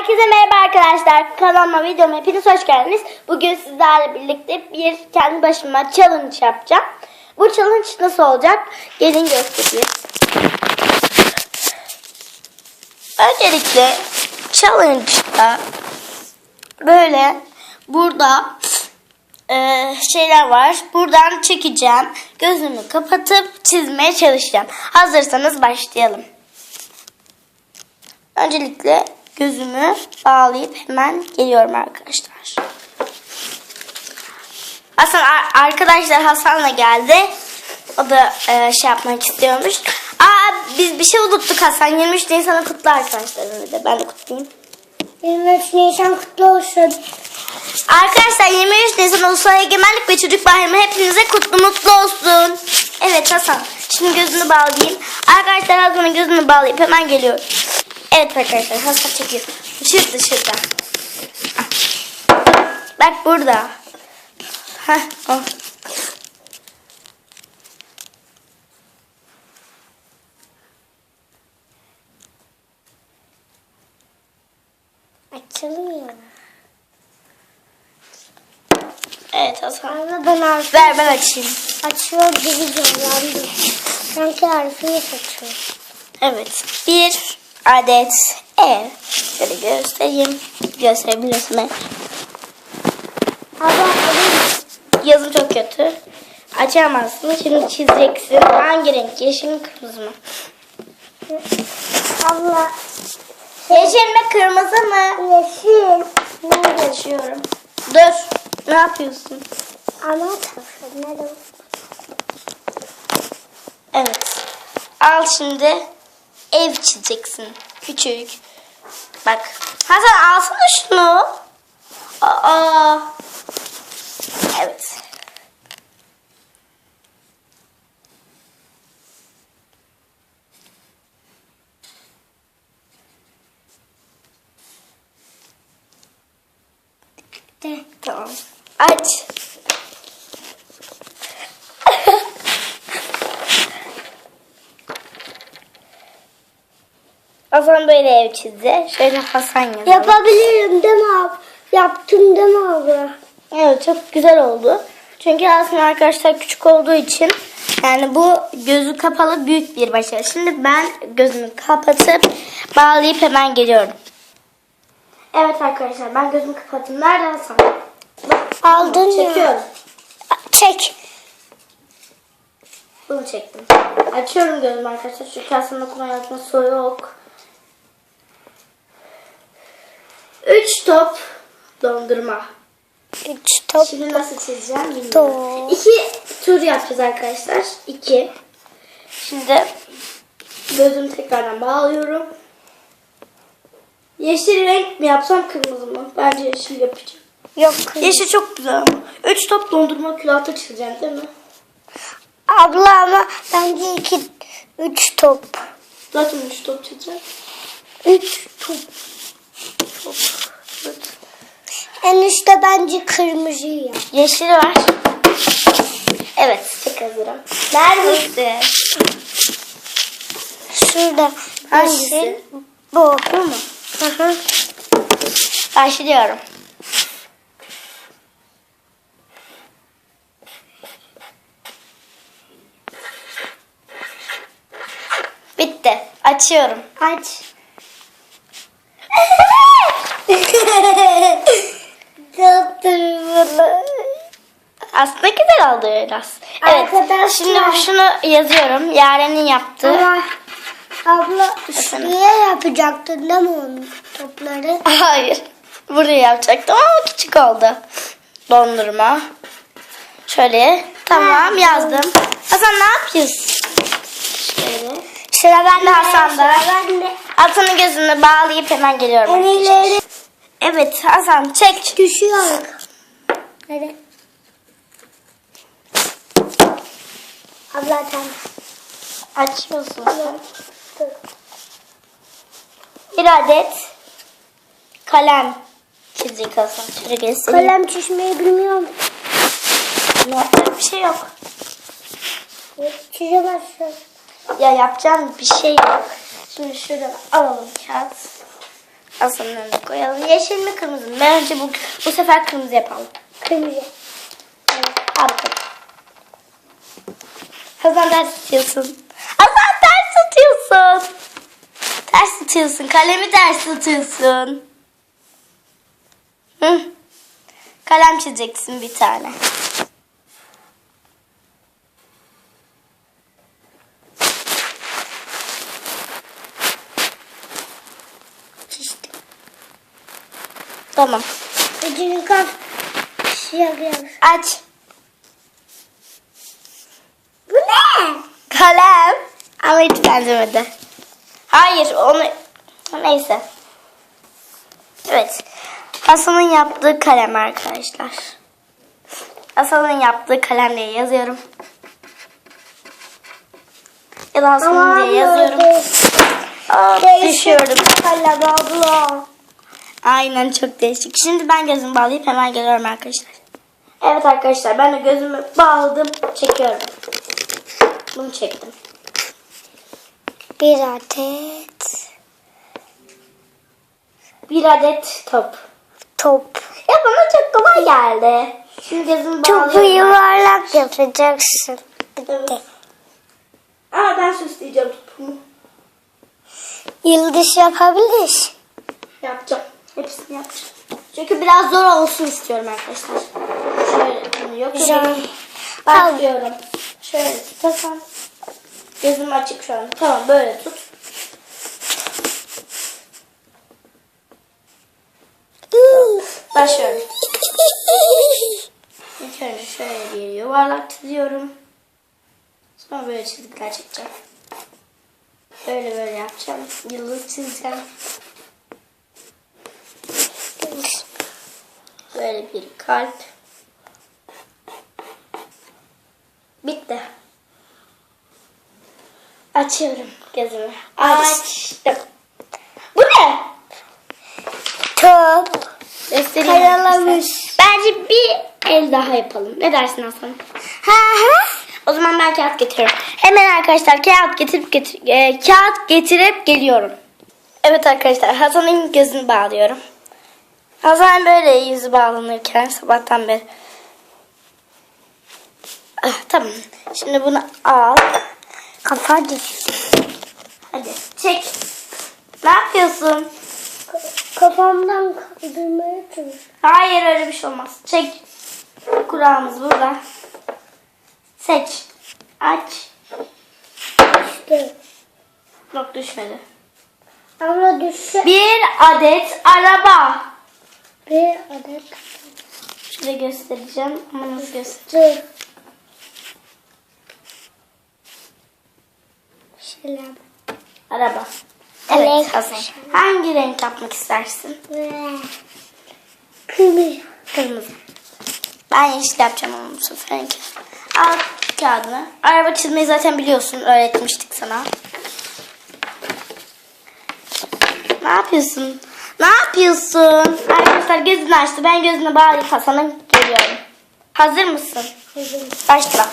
Herkese merhaba arkadaşlar. Kanalıma, videoma hepiniz hoş geldiniz. Bugün sizlerle birlikte bir kendi başıma challenge yapacağım. Bu challenge nasıl olacak? Gelin göstereyim. Öncelikle challenge'da böyle burada şeyler var. Buradan çekeceğim. Gözümü kapatıp çizmeye çalışacağım. Hazırsanız başlayalım. Öncelikle gözümü bağlayıp hemen geliyorum arkadaşlar. Arkadaşlar Hasan'la geldi. O da şey yapmak istiyormuş. Biz bir şey unuttuk Hasan. 23 Nisan'ı kutlu arkadaşlarım de. Ben de kutlayayım. 23 Nisan kutlu olsun. Arkadaşlar 23 Nisan Ulusal Egemenlik ve Çocuk Bayramı hepinize kutlu mutlu olsun. Evet Hasan. Şimdi gözünü bağlayayım. Arkadaşlar Hasan'ın gözünü bağlayıp hemen geliyorum. Evet arkadaşlar Hasan çekiyor. Şurada. Bak burada. O. Açılmıyor. Evet Hasan. Ama ben harfi Ver ben açayım. açıyor gibi zorlandım. Sanki harfini seçiyor. Evet. Bir adet ev. Şöyle göstereyim. Gösterebilirsin. Abla Yazım çok kötü. Açamazsın. Şimdi çizeceksin. Hangi renk? Yeşil mi kırmızı mı? abla Yeşil mi kırmızı mı? yeşil. Nerede açıyorum? Dur. Ne yapıyorsun? Ana tarafı nerede? Evet. Al şimdi. Ev çizeceksin. Küçük. Bak. Hasan alsana şunu. Aa. Evet. De. Tamam. Aç. Hasan böyle ev çizdi. Şöyle Hasan yazalım. Yapabilirim değil mi abla? Yaptım değil mi abla? Evet çok güzel oldu. Çünkü aslında arkadaşlar küçük olduğu için yani bu gözü kapalı büyük bir başarı. Şimdi ben gözümü kapatıp bağlayıp hemen geliyorum. Evet arkadaşlar ben gözümü kapattım. Nerede Hasan? Aldın ya. Çekiyorum. Çek. Bunu çektim. Açıyorum gözümü arkadaşlar. Çünkü aslında okuma yazması yok. 3 top dondurma. 3 top. Şimdi nasıl çizeceğim bilmiyorum. Top. 2 tur yapacağız arkadaşlar. 2. Şimdi gözümü tekrardan bağlıyorum. Yeşil renk mi yapsam kırmızı mı? Bence yeşil yapacağım. Yok. Yeşil çok güzel ama. 3 top dondurma külahta çizeceğim değil mi? Abla ama bence 3 top. Zaten 3 top çizeceğim. 3 top. Evet. En üstte bence kırmızı ya. Yeşil var. Evet çok hazırım. Nerede? Şurada. Hangisi? Yeşil. Bu. Bu mu? Hı. Başlıyorum. Bitti. Açıyorum. Aç. Aslında güzel oldu biraz. Evet. Arkadaşlar. Şimdi şunu yazıyorum. Yaren'in yaptığı. Ama abla şuraya yapacaktın değil mi onu topları? Hayır. Buraya yapacaktım ama küçük oldu. Dondurma. Şöyle. Tamam yazdım. Hasan ne yapıyorsun? Şöyle. Sıra bende Hasan'da. Sıra bende. Hasan'ın gözünü bağlayıp hemen geliyorum. Enileri Evet Hasan çek. düşüyor. Hadi. Abla sen. Açıyorsun. Dur. Bir adet kalem çizecek Hasan. Şöyle göstereyim. Kalem çizmeyi bilmiyorum. Yapacak bir şey yok. Çizemezsin. Ya yapacağım bir şey yok. Şimdi şuradan alalım kağıt. Hasan'ın önüne koyalım. Yeşil mi kırmızı mı? Bence bu sefer kırmızı yapalım. Kırmızı. Al bakalım. Hasan ters tutuyorsun. Hasan ters tutuyorsun. Ters tutuyorsun. Kalemi ters tutuyorsun. Hı. Kalem çizeceksin bir tane. Çizdim. Tamam. Ucunu kap. Şey yapıyoruz. Aç. Bu ne? Kalem. Ama hiç benzemedi. Hayır onu... Neyse. Evet. Hasan'ın yaptığı kalem arkadaşlar. Hasan'ın yaptığı kalemle yazıyorum. Ya da Hasan'ın diye yazıyorum. Düşüyorum. Kalem abla. Aynen çok değişik. Şimdi ben gözümü bağlayıp hemen geliyorum arkadaşlar. Evet arkadaşlar ben de gözümü bağladım. Çekiyorum. Bunu çektim. Bir adet Bir adet top. top. Ya bana çok kolay geldi. Şimdi gözümü bağlıyorum. Topu yuvarlak yapacaksın. Evet. Aa ben süsleyeceğim topumu. Yıldız yapabilir. Yapacağım. Hepsini yapacağım. Çünkü biraz zor olsun istiyorum arkadaşlar. Şöyle yok. Güzel. Başlıyorum. Şöyle tutasam. Gözüm açık şu an. Tamam böyle tut. Başlıyorum. İlk önce şöyle bir yuvarlak çiziyorum. Sonra böyle çizgiler çekeceğim. Böyle yapacağım. Yıldız çizeceğim. Böyle bir kalp. Bitti. Açıyorum gözümü. Açtım. Bu ne? Top. Göstereyim Karalamış. arkadaşlar. Bence bir el daha yapalım. Ne dersin Hasan? O zaman ben kağıt getiriyorum. Hemen arkadaşlar kağıt getirip geliyorum. Evet arkadaşlar Hasan'ın gözünü bağlıyorum. Hasan böyle yüzü bağlanırken sabahtan beri. Tamam. Şimdi bunu al. Kafa düştü. Hadi çek. Ne yapıyorsun? Kafamdan kaldırmaya çalışıyorum. Hayır öyle bir şey olmaz. Çek. Kurağımız burada. Seç. Aç. İşte. Yok düşmedi. Ama düştü. Bir adet araba. Bir adet. Şöyle göstereceğim ama nasıl göstereceğim? Dur. Şöyle. Araba. Evet Evet. Hasan. Hangi renk yapmak istersin? Kırmızı. Kırmızı. Ben yeşil yapacağım ama bu seferinki. Al kağıdını. Araba çizmeyi zaten biliyorsun. Öğretmiştik sana. Ne yapıyorsun? Ne yapıyorsun? Arkadaşlar gözünü açtı. Ben gözünü bağlayıp Hasan'a geliyorum. Hazır mısın? Hazırım. Başla.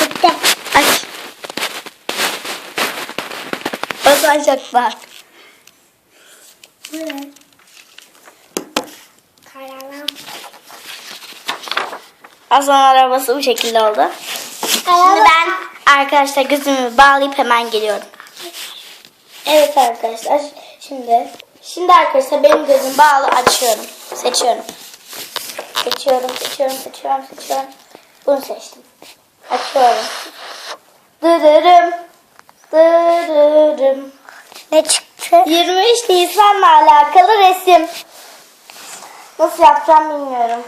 Bitti. Aç. Basacaklar. Bu ne? Karalam. Hasan arabası bu şekilde oldu. Şimdi ben arkadaşlar gözümü bağlayıp hemen geliyorum. Evet arkadaşlar şimdi arkadaşlar benim gözüm bağlı açıyorum. Seçiyorum. Seçiyorum. Bunu seçtim. Açıyorum. Dırırım. Dırırım. Ne çıktı? 23 Nisan'la alakalı resim. Nasıl yapacağım bilmiyorum.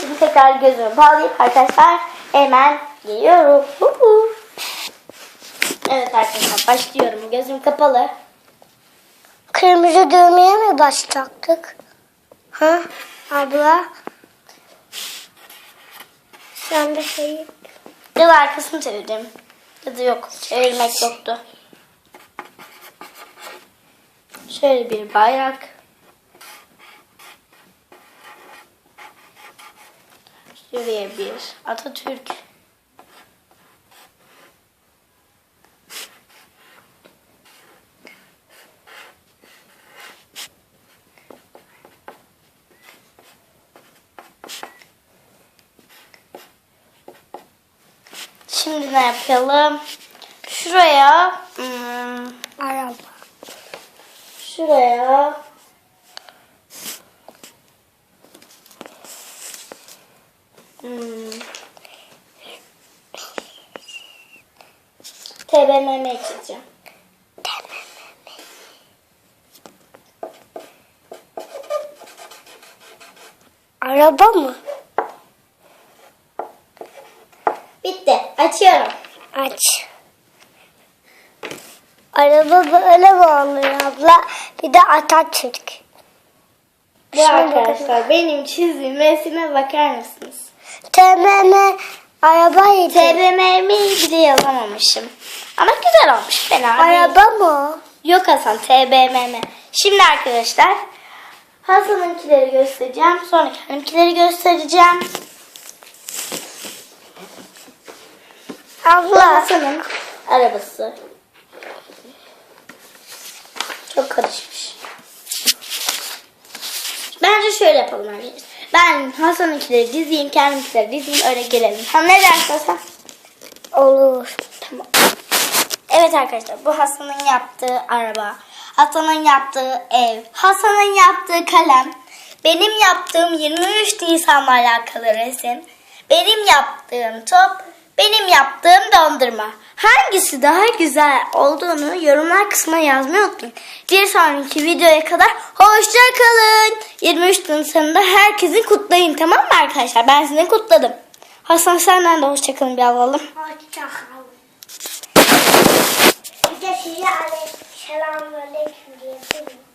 Şimdi tekrar gözümü bağlayıp arkadaşlar hemen geliyorum. Evet arkadaşlar başlıyorum. Gözüm kapalı. Kırmızı düğmeye mi basacaktık? Ha? Abla. Sen de şey. Ya da arkasını çevireceğim. Ya da yok. Çevirmek yoktu. Şöyle bir bayrak. Şuraya bir Atatürk. Şimdi ne yapalım? Şuraya Araba. şuraya TBMM çizeceğim. Araba mı? Bitti. Açıyorum. Aç. Araba böyle mi oluyor abla? Bir de Atatürk. Bu arkadaşlar benim çizdiğim resime bakar mısınız? TMM arabaydı. TBMM'yi bile yazamamışım. Ama güzel olmuş. Fena değil. Araba mı? Yok Hasan, TBMM. Şimdi arkadaşlar Hasan'ınkileri göstereceğim. Sonra kendimkileri göstereceğim. Bu Abla. Hasan'ın arabası. Çok karışmış. Bence şöyle yapalım arkadaşlar. Ben Hasan'ınkileri dizeyim, kendimkileri dizeyim, öyle gelelim. Ha, ne dersin Hasan? Olur. Tamam. Evet arkadaşlar, bu Hasan'ın yaptığı araba, Hasan'ın yaptığı ev, Hasan'ın yaptığı kalem, benim yaptığım 23 Nisan'la alakalı resim, benim yaptığım top, benim yaptığım dondurma. Hangisi daha güzel olduğunu yorumlar kısmına yazmayı unutmayın. Bir sonraki videoya kadar hoşça kalın. 23 Nisan'da herkesin kutlayın, tamam mı arkadaşlar? Ben sizi kutladım. Hasan senden de hoşça kalın bir alalım. Hoşça kalın. Bir de size selamünaleyküm diyebilirim.